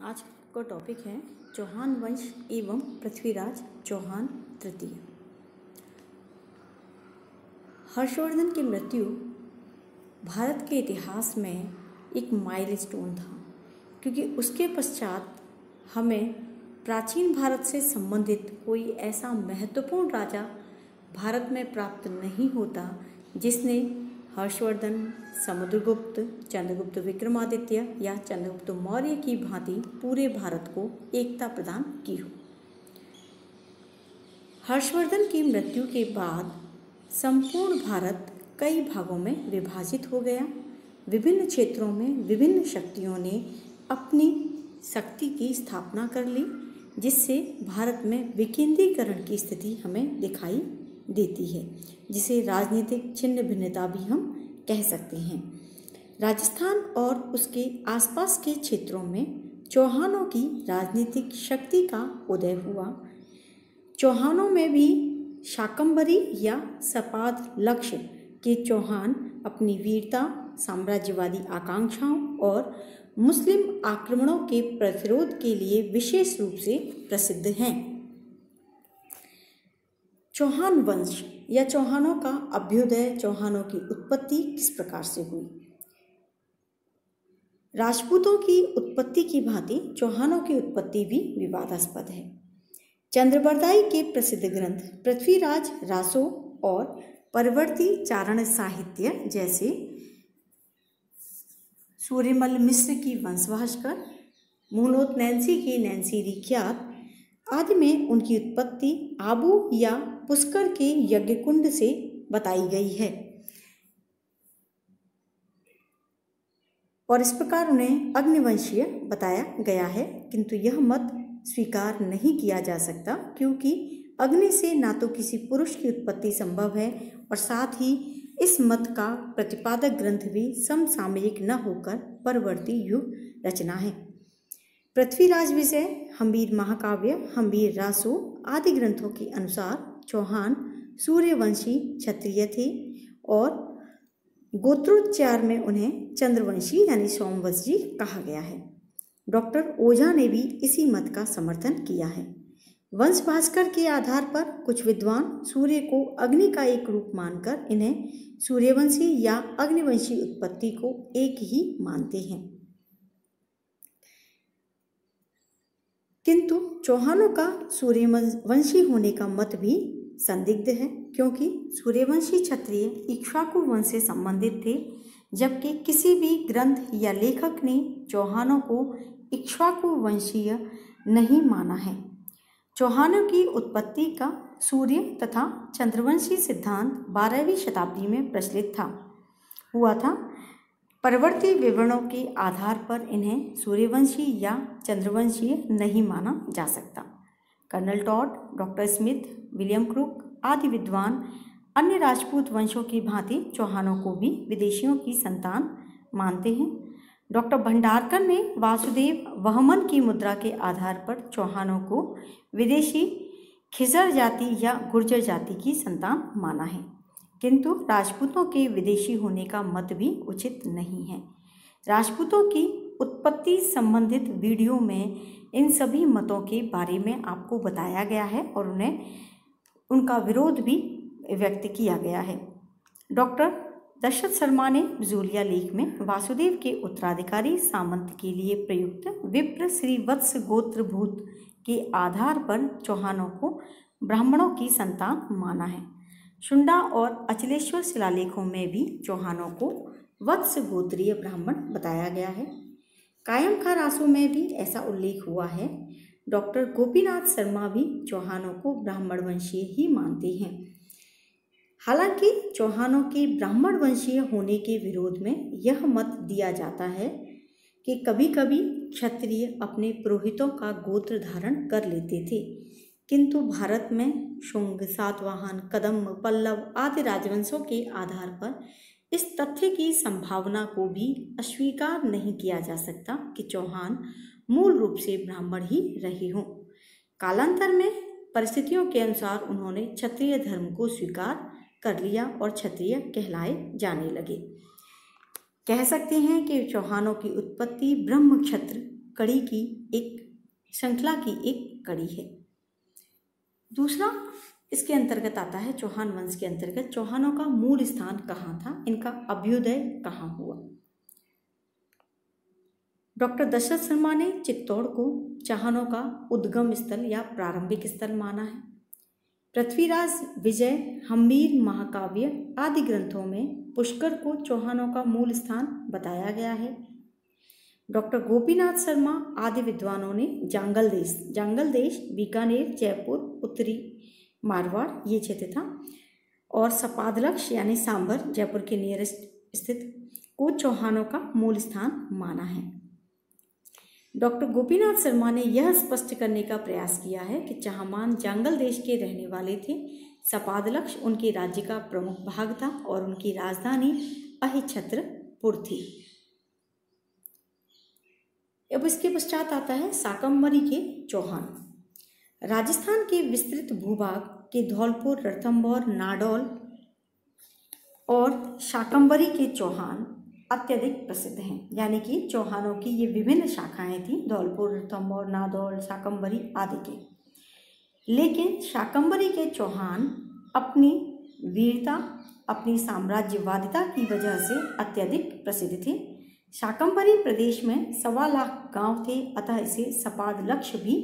आज का टॉपिक है चौहान वंश एवं पृथ्वीराज चौहान तृतीय। हर्षवर्धन की मृत्यु भारत के इतिहास में एक माइलस्टोन था, क्योंकि उसके पश्चात हमें प्राचीन भारत से संबंधित कोई ऐसा महत्वपूर्ण राजा भारत में प्राप्त नहीं होता जिसने हर्षवर्धन, समुद्रगुप्त, चंद्रगुप्त विक्रमादित्य या चंद्रगुप्त मौर्य की भांति पूरे भारत को एकता प्रदान की हो। हर्षवर्धन की मृत्यु के बाद संपूर्ण भारत कई भागों में विभाजित हो गया। विभिन्न क्षेत्रों में विभिन्न शक्तियों ने अपनी शक्ति की स्थापना कर ली, जिससे भारत में विकेंद्रीकरण की स्थिति हमें दिखाई देती है, जिसे राजनीतिक छिन्न भिन्नता भी हम कह सकते हैं। राजस्थान और उसके आसपास के क्षेत्रों में चौहानों की राजनीतिक शक्ति का उदय हुआ। चौहानों में भी शाकंभरी या सपाद लक्ष्य के चौहान अपनी वीरता, साम्राज्यवादी आकांक्षाओं और मुस्लिम आक्रमणों के प्रतिरोध के लिए विशेष रूप से प्रसिद्ध हैं। चौहान वंश या चौहानों का अभ्युदय, चौहानों की उत्पत्ति किस प्रकार से हुई? राजपूतों की उत्पत्ति की भांति चौहानों की उत्पत्ति भी विवादास्पद है। चंद्रबरदाई के प्रसिद्ध ग्रंथ पृथ्वीराज रासो और परवर्ती चारण साहित्य जैसे सूर्यमल मिश्र की वंशभास्कर, मूनोत नैन्सी की नैन्सी रिख्यात आदि में उनकी उत्पत्ति आबू या पुष्कर के यज्ञकुंड से बताई गई है और इस प्रकार उन्हें अग्निवंशीय बताया गया है। किंतु यह मत स्वीकार नहीं किया जा सकता, क्योंकि अग्नि से ना तो किसी पुरुष की उत्पत्ति संभव है और साथ ही इस मत का प्रतिपादक ग्रंथ भी समसामयिक न होकर परवर्ती युग रचना है। पृथ्वीराज विषय हम्बीर महाकाव्य, हम्बीर रासो आदि ग्रंथों के अनुसार चौहान सूर्यवंशी क्षत्रिय थे और गोत्रोच्चार में उन्हें चंद्रवंशी यानी सोमवंशी कहा गया है। डॉक्टर ओझा ने भी इसी मत का समर्थन किया है। वंशभास्कर के आधार पर कुछ विद्वान सूर्य को अग्नि का एक रूप मानकर इन्हें सूर्यवंशी या अग्निवंशी उत्पत्ति को एक ही मानते हैं। किंतु चौहानों का सूर्यवंशी होने का मत भी संदिग्ध है, क्योंकि सूर्यवंशी क्षत्रिय इक्ष्वाकु वंश से संबंधित थे, जबकि किसी भी ग्रंथ या लेखक ने चौहानों को इक्ष्वाकु वंशीय नहीं माना है। चौहानों की उत्पत्ति का सूर्य तथा चंद्रवंशी सिद्धांत 12वीं शताब्दी में प्रचलित हुआ था। परवर्ती विवरणों के आधार पर इन्हें सूर्यवंशी या चंद्रवंशीय नहीं माना जा सकता। Colonel Tod, doctor Smith, William Crooke आदि विद्वान अन्य राजपूत वंशों की भांति चौहानों को भी विदेशियों की संतान मानते हैं। डॉक्टर भंडारकर ने वासुदेव वहमन की मुद्रा के आधार पर चौहानों को विदेशी खिजर जाति या गुर्जर जाति की संतान माना है, किंतु राजपूतों के विदेशी होने का मत भी उचित नहीं है। राजपूतों की उत्पत्ति संबंधित वीडियो में इन सभी मतों के बारे में आपको बताया गया है और उनका विरोध भी व्यक्त किया गया है। डॉक्टर दशरथ शर्मा ने जूलिया लेख में वासुदेव के उत्तराधिकारी सामंत के लिए प्रयुक्त विप्र श्रीवत्स गोत्रभूत के आधार पर चौहानों को ब्राह्मणों की संतान माना है। शुंडा और अचलेश्वर शिलालेखों में भी चौहानों को वत्स गोत्रीय ब्राह्मण बताया गया है। कायम खा रासों में भी ऐसा उल्लेख हुआ है। डॉक्टर गोपीनाथ शर्मा भी चौहानों को ब्राह्मण वंशीय ही मानते हैं। हालांकि चौहानों के ब्राह्मण वंशीय होने के विरोध में यह मत दिया जाता है कि कभी कभी क्षत्रिय अपने पुरोहितों का गोत्र धारण कर लेते थे, किंतु भारत में शुंग, सातवाहन, कदम्ब, पल्लव आदि राजवंशों के आधार पर इस तथ्य की संभावना को भी अस्वीकार नहीं किया जा सकता कि चौहान मूल रूप से ब्राह्मण ही रहे हों। कालांतर में परिस्थितियों के अनुसार उन्होंने क्षत्रिय धर्म को स्वीकार कर लिया और क्षत्रिय कहलाए जाने लगे। कह सकते हैं कि चौहानों की उत्पत्ति ब्रह्म क्षत्र कड़ी की एक श्रृंखला की एक कड़ी है। दूसरा इसके अंतर्गत आता है, चौहान वंश के अंतर्गत चौहानों का मूल स्थान कहाँ था, इनका अभ्युदय कहाँ हुआ। डॉक्टर दशरथ शर्मा ने चित्तौड़ को चौहानों का उद्गम स्थल या प्रारंभिक स्थल माना है। पृथ्वीराज विजय, हम्मीर महाकाव्य आदि ग्रंथों में पुष्कर को चौहानों का मूल स्थान बताया गया है। डॉक्टर गोपीनाथ शर्मा आदि विद्वानों ने जांगल देश, बीकानेर, जयपुर, उत्तरी मारवाड़ ये क्षेत्र था, और सपादलक्ष यानी सांभर जयपुर के नियरेस्ट स्थित को चौहानों का मूल स्थान माना है। डॉक्टर गोपीनाथ शर्मा ने यह स्पष्ट करने का प्रयास किया है कि चाहमान जांगल देश के रहने वाले थे। सपादलक्ष उनके राज्य का प्रमुख भाग था और उनकी राजधानी अहिछत्रपुर थी। अब इसके पश्चात आता है शाकंभरी के चौहान। राजस्थान के विस्तृत भूभाग के धौलपुर, रणथंभौर, नाडौल और शाकंभरी के चौहान अत्यधिक प्रसिद्ध हैं। यानी कि चौहानों की ये विभिन्न शाखाएं थी, धौलपुर, रणथंभौर, नाडौल, शाकंभरी आदि के। लेकिन शाकंभरी के चौहान अपनी वीरता, अपनी साम्राज्यवादिता की वजह से अत्यधिक प्रसिद्ध थे। शाकंभरी प्रदेश में 1.25 लाख गांव थे, अतः इसे सपादलक्ष भी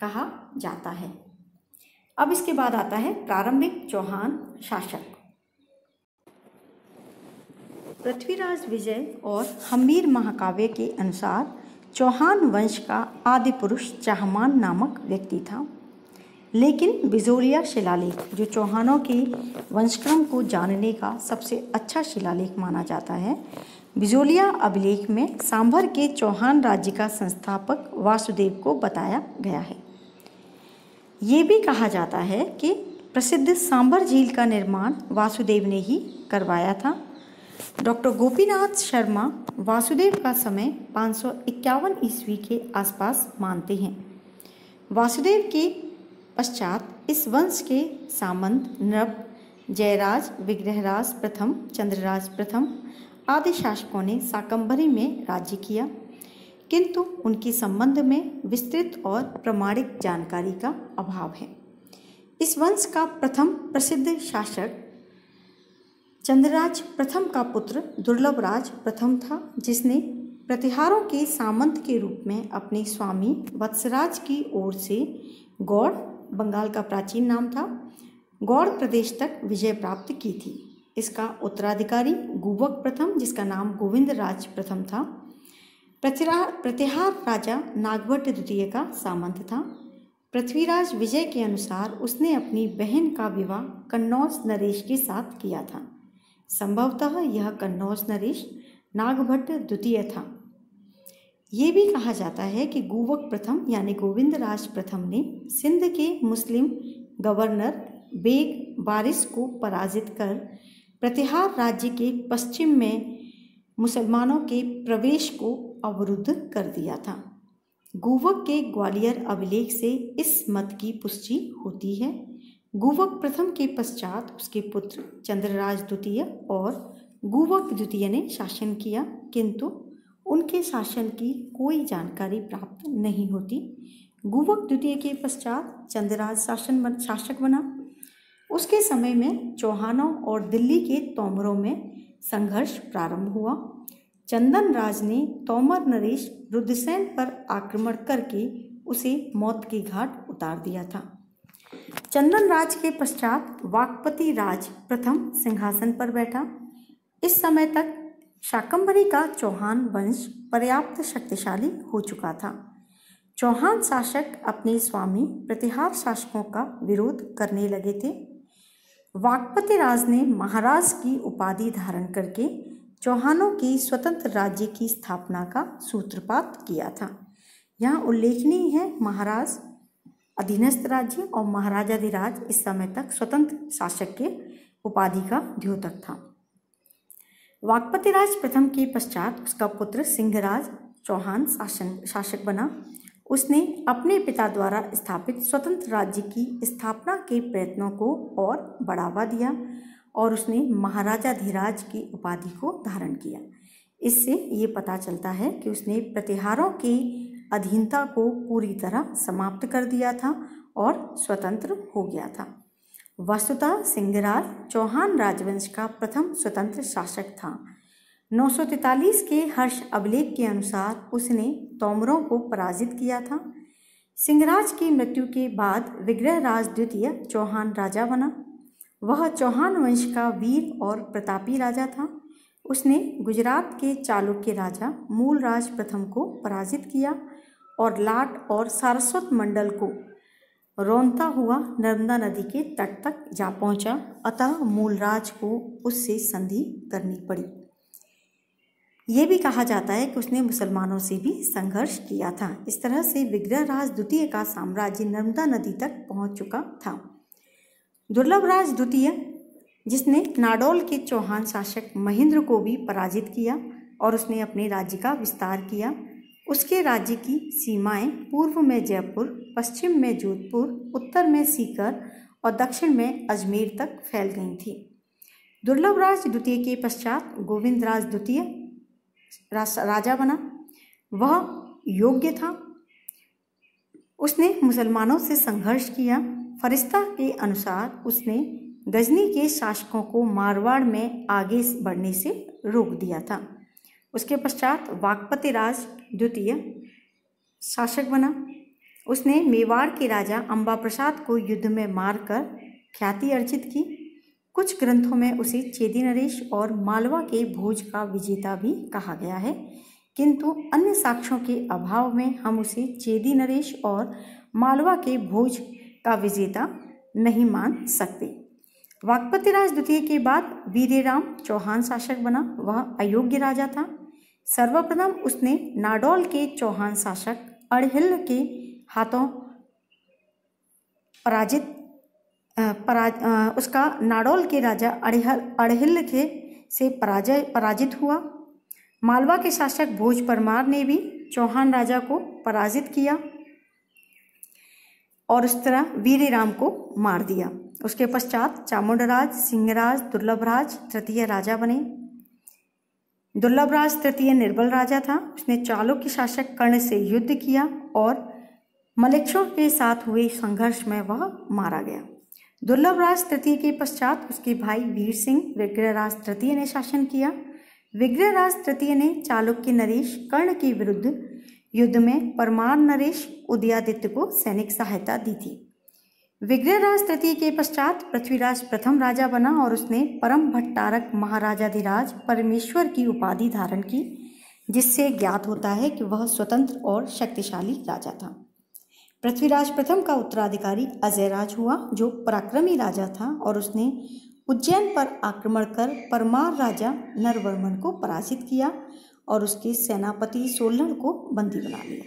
कहा जाता है। अब इसके बाद आता है प्रारंभिक चौहान शासक। पृथ्वीराज विजय और हम्मीर महाकाव्य के अनुसार चौहान वंश का आदि पुरुष चाहमान नामक व्यक्ति था। लेकिन बिजोलिया शिलालेख, जो चौहानों के वंशक्रम को जानने का सबसे अच्छा शिलालेख माना जाता है, बिजोलिया अभिलेख में सांभर के चौहान राज्य का संस्थापक वासुदेव को बताया गया है। ये भी कहा जाता है कि प्रसिद्ध सांभर झील का निर्माण वासुदेव ने ही करवाया था। डॉक्टर गोपीनाथ शर्मा वासुदेव का समय 551 ईस्वी के आसपास मानते हैं। वासुदेव के पश्चात इस वंश के सामंत नृप, जयराज, विग्रहराज प्रथम, चंद्रराज प्रथम आदि शासकों ने शाकंभरी में राज्य किया, किंतु उनके संबंध में विस्तृत और प्रमाणिक जानकारी का अभाव है। इस वंश का प्रथम प्रसिद्ध शासक चंद्रराज प्रथम का पुत्र दुर्लभराज प्रथम था, जिसने प्रतिहारों के सामंत के रूप में अपने स्वामी वत्सराज की ओर से गौड़, बंगाल का प्राचीन नाम था, गौड़ प्रदेश तक विजय प्राप्त की थी। इसका उत्तराधिकारी गुवक प्रथम, जिसका नाम गोविंद राज प्रथम था, प्रतिहार राजा नागभट्ट द्वितीय का सामंत था। पृथ्वीराज विजय के अनुसार उसने अपनी बहन का विवाह कन्नौज नरेश के साथ किया था। संभवतः यह कन्नौज नरेश नागभट्ट द्वितीय था। ये भी कहा जाता है कि गुवक प्रथम यानी गोविंद राज प्रथम ने सिंध के मुस्लिम गवर्नर बेग बारिश को पराजित कर प्रतिहार राज्य के पश्चिम में मुसलमानों के प्रवेश को अवरुद्ध कर दिया था। गुवक के ग्वालियर अभिलेख से इस मत की पुष्टि होती है। गुवक प्रथम के पश्चात उसके पुत्र चंद्रराज द्वितीय और गुवक द्वितीय ने शासन किया, किंतु उनके शासन की कोई जानकारी प्राप्त नहीं होती। गुवक द्वितीय के पश्चात चंद्रराज शासक बना। उसके समय में चौहानों और दिल्ली के तोमरों में संघर्ष प्रारंभ हुआ। चंदन राज ने तोमर नरेश रुद्रसेन पर आक्रमण करके उसे मौत के घाट उतार दिया था। चंदन राज के पश्चात वाकपति राज प्रथम सिंहासन पर बैठा। इस समय तक शाकंभरी का चौहान वंश पर्याप्त शक्तिशाली हो चुका था। चौहान शासक अपने स्वामी प्रतिहार शासकों का विरोध करने लगे थे। वाकपति राज ने महाराज की उपाधि धारण करके चौहानों की स्वतंत्र राज्य की स्थापना का सूत्रपात किया था। यहाँ उल्लेखनीय है महाराज अधीनस्थ राज्य और महाराजाधिराज इस समय तक स्वतंत्र शासक के उपाधि का द्योतक था। वाकपति राज प्रथम के पश्चात उसका पुत्र सिंहराज चौहान शासक बना। उसने अपने पिता द्वारा स्थापित स्वतंत्र राज्य की स्थापना के प्रयत्नों को और बढ़ावा दिया और उसने महाराजाधिराज की उपाधि को धारण किया। इससे ये पता चलता है कि उसने प्रतिहारों के अधीनता को पूरी तरह समाप्त कर दिया था और स्वतंत्र हो गया था। वस्तुतः सिंहराज चौहान राजवंश का प्रथम स्वतंत्र शासक था। 943 के हर्ष अभिलेख के अनुसार उसने तोमरों को पराजित किया था। सिंहराज की मृत्यु के बाद विग्रहराज द्वितीय चौहान राजा बना। वह चौहान वंश का वीर और प्रतापी राजा था। उसने गुजरात के चालुक्य राजा मूलराज प्रथम को पराजित किया और लाट और सारस्वत मंडल को रौंदता हुआ नर्मदा नदी के तट तक जा पहुंचा। अतः मूलराज को उससे संधि करनी पड़ी। ये भी कहा जाता है कि उसने मुसलमानों से भी संघर्ष किया था। इस तरह से विग्रहराज द्वितीय का साम्राज्य नर्मदा नदी तक पहुंच चुका था। दुर्लभराज द्वितीय, जिसने नाडौल के चौहान शासक महेंद्र को भी पराजित किया और उसने अपने राज्य का विस्तार किया। उसके राज्य की सीमाएं पूर्व में जयपुर, पश्चिम में जोधपुर, उत्तर में सीकर और दक्षिण में अजमेर तक फैल गई थी। दुर्लभराज द्वितीय के पश्चात गोविंदराज द्वितीय राजा बना। वह योग्य था। उसने मुसलमानों से संघर्ष किया। फरिश्ता के अनुसार उसने गजनी के शासकों को मारवाड़ में आगे बढ़ने से रोक दिया था। उसके पश्चात वाकपति राज द्वितीय शासक बना। उसने मेवाड़ के राजा अंबा प्रसाद को युद्ध में मारकर ख्याति अर्जित की। कुछ ग्रंथों में उसे चेदी नरेश और मालवा के भोज का विजेता भी कहा गया है, किंतु अन्य साक्ष्यों के अभाव में हम उसे चेदी नरेश और मालवा के भोज का विजेता नहीं मान सकते। वाकपति राज द्वितीय के बाद वीरेराम चौहान शासक बना। वह अयोग्य राजा था। सर्वप्रथम उसने नाडौल के चौहान शासक अड़हिल के हाथों उसका नाडौल के राजा अड़हिल के से पराजित हुआ। मालवा के शासक भोज परमार ने भी चौहान राजा को पराजित किया और उस तरह वीरेराम को मार दिया। उसके पश्चात चामुंडराज, सिंहराज, दुर्लभराज तृतीय राजा बने। दुर्लभराज तृतीय निर्बल राजा था। उसने चालुक्य शासक कर्ण से युद्ध किया और मलेच्छों के साथ हुए संघर्ष में वह मारा गया। दुर्लभराज तृतीय के पश्चात उसके भाई वीर सिंह विग्रहराज तृतीय ने शासन किया। विग्रहराज तृतीय ने चालुक्य नरेश कर्ण के विरुद्ध युद्ध में परमार नरेश उदयादित्य को सैनिक सहायता दी थी। विग्रहराज तृतीय के पश्चात पृथ्वीराज प्रथम राजा बना और उसने परम भट्टारक महाराजाधिराज परमेश्वर की उपाधि धारण की, जिससे ज्ञात होता है कि वह स्वतंत्र और शक्तिशाली राजा था। पृथ्वीराज प्रथम का उत्तराधिकारी अजयराज हुआ, जो पराक्रमी राजा था और उसने उज्जैन पर आक्रमण कर परमार राजा नरवर्मन को पराजित किया और उसके सेनापति सोलर को बंदी बना लिया।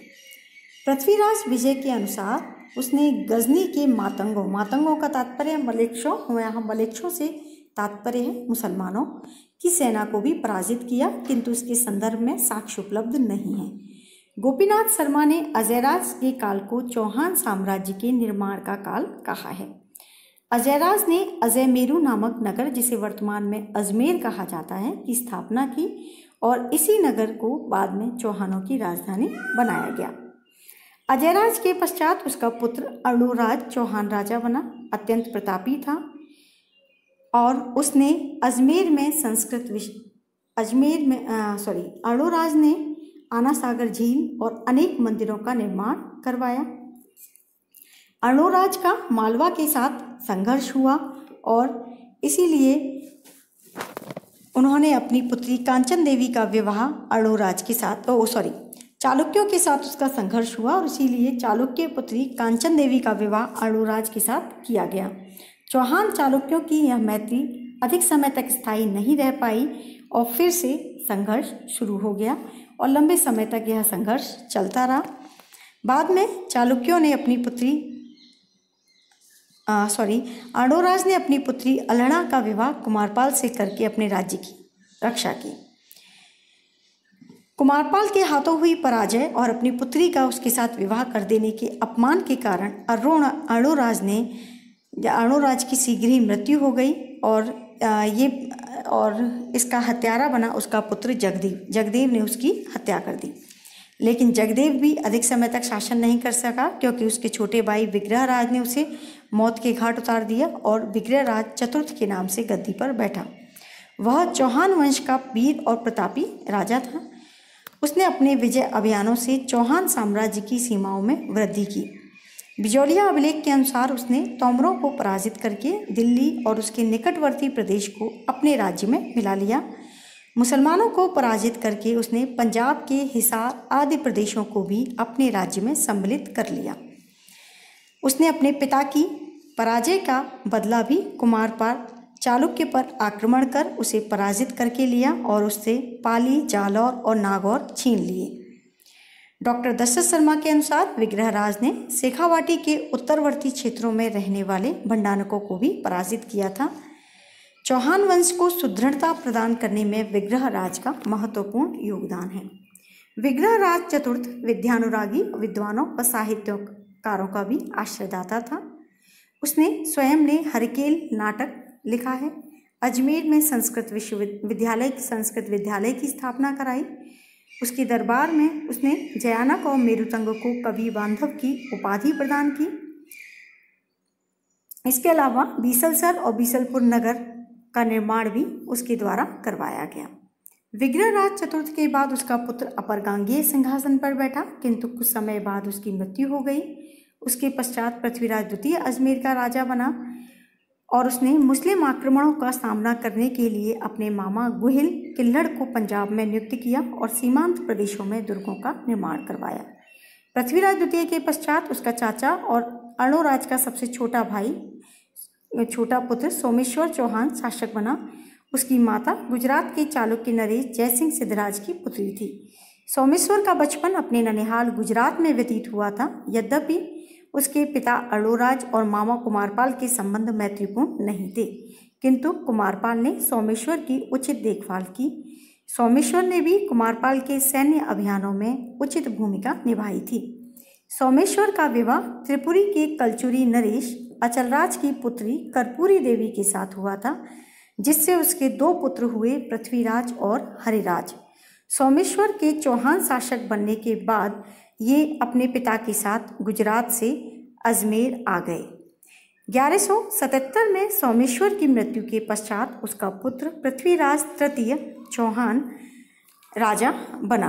पृथ्वीराज विजय के अनुसार उसने गजनी के मातंगों का तात्पर्य मलेच्छों, यहाँ मलेच्छों से तात्पर्य है मुसलमानों की सेना को भी पराजित किया, किंतु इसके संदर्भ में साक्ष्य उपलब्ध नहीं है। गोपीनाथ शर्मा ने अजयराज के काल को चौहान साम्राज्य के निर्माण का काल कहा है। अजयराज ने अजयमेरू नामक नगर, जिसे वर्तमान में अजमेर कहा जाता है, की स्थापना की और इसी नगर को बाद में चौहानों की राजधानी बनाया गया। अजयराज के पश्चात उसका पुत्र अर्णोराज चौहान राजा बना। अत्यंत प्रतापी था और उसने अर्णोराज ने आना सागर झील और अनेक मंदिरों का निर्माण करवाया। अर्णोराज का मालवा के साथ संघर्ष हुआ और इसीलिए उन्होंने अपनी पुत्री कांचन देवी का विवाह अर्णोराज के साथ चालुक्यों के साथ उसका संघर्ष हुआ और इसीलिए चालुक्य पुत्री कांचन देवी का विवाह अर्णोराज के साथ किया गया। चौहान चालुक्यों की यह मैत्री अधिक समय तक स्थायी नहीं रह पाई और फिर से संघर्ष शुरू हो गया और लंबे समय तक यह संघर्ष चलता रहा। बाद में चालुक्यों ने अपनी पुत्री अर्णोराज ने अपनी पुत्री अल्हड़ा का विवाह कुमारपाल से करके अपने राज्य की रक्षा की। कुमारपाल के हाथों हुई पराजय और अपनी पुत्री का उसके साथ विवाह कर देने के अपमान के कारण अर्णोराज की शीघ्र ही मृत्यु हो गई और इसका हत्यारा बना उसका पुत्र जगदेव ने उसकी हत्या कर दी। लेकिन जगदेव भी अधिक समय तक शासन नहीं कर सका, क्योंकि उसके छोटे भाई विग्रहराज ने उसे मौत के घाट उतार दिया और विग्रहराज चतुर्थ के नाम से गद्दी पर बैठा। वह चौहान वंश का वीर और प्रतापी राजा था। उसने अपने विजय अभियानों से चौहान साम्राज्य की सीमाओं में वृद्धि की। बिजौलिया अभिलेख के अनुसार उसने तोमरों को पराजित करके दिल्ली और उसके निकटवर्ती प्रदेश को अपने राज्य में मिला लिया। मुसलमानों को पराजित करके उसने पंजाब के हिसार आदि प्रदेशों को भी अपने राज्य में सम्मिलित कर लिया। उसने अपने पिता की पराजय का बदला भी कुमारपाल चालुक्य पर आक्रमण कर उसे पराजित करके लिया और उससे पाली, जालौर और नागौर छीन लिए। डॉक्टर दशरथ शर्मा के अनुसार विग्रहराज ने शेखावाटी के उत्तरवर्ती क्षेत्रों में रहने वाले भंडारकों को भी पराजित किया था। चौहान वंश को सुदृढ़ता प्रदान करने में विग्रहराज का महत्वपूर्ण योगदान है। विग्रहराज चतुर्थ विद्यानुरागी विद्वानों व साहित्यकारों का भी आश्रयदाता था। उसने स्वयं ने हरिकेल नाटक लिखा है। अजमेर में संस्कृत विद्यालय की स्थापना कराई। उसके दरबार में उसने जयानक और मेरुतंग को कवि बांधव की उपाधि प्रदान की। इसके अलावा बीसलसर और बीसलपुर नगर का निर्माण भी उसके द्वारा करवाया गया। विग्रहराज चतुर्थ के बाद उसका पुत्र अपरगांगेय सिंहासन पर बैठा, किंतु कुछ समय बाद उसकी मृत्यु हो गई। उसके पश्चात पृथ्वीराज द्वितीय अजमेर का राजा बना और उसने मुस्लिम आक्रमणों का सामना करने के लिए अपने मामा गुहिल किल्लड़ को पंजाब में नियुक्त किया और सीमांत प्रदेशों में दुर्गों का निर्माण करवाया। पृथ्वीराज द्वितीय के पश्चात उसका चाचा और अर्णोराज का सबसे छोटा पुत्र सोमेश्वर चौहान शासक बना। उसकी माता गुजरात के चालुक्य नरेश जयसिंह सिद्धराज की पुत्री थी। सोमेश्वर का बचपन अपने ननिहाल गुजरात में व्यतीत हुआ था। यद्यपि उसके पिता अर्णोराज और मामा कुमारपाल के संबंध मैत्रीपूर्ण नहीं थे, किंतु कुमारपाल ने सोमेश्वर की उचित देखभाल की। सोमेश्वर ने भी कुमारपाल के सैन्य अभियानों में उचित भूमिका निभाई थी। सोमेश्वर का विवाह त्रिपुरी के कलचुरी नरेश अचलराज की पुत्री कर्पूरी देवी के साथ हुआ था, जिससे उसके 2 पुत्र हुए, पृथ्वीराज और हरिराज। सोमेश्वर के चौहान शासक बनने के बाद ये अपने पिता के साथ गुजरात से अजमेर आ गए। 1177 में सोमेश्वर की मृत्यु के पश्चात उसका पुत्र पृथ्वीराज तृतीय चौहान राजा बना।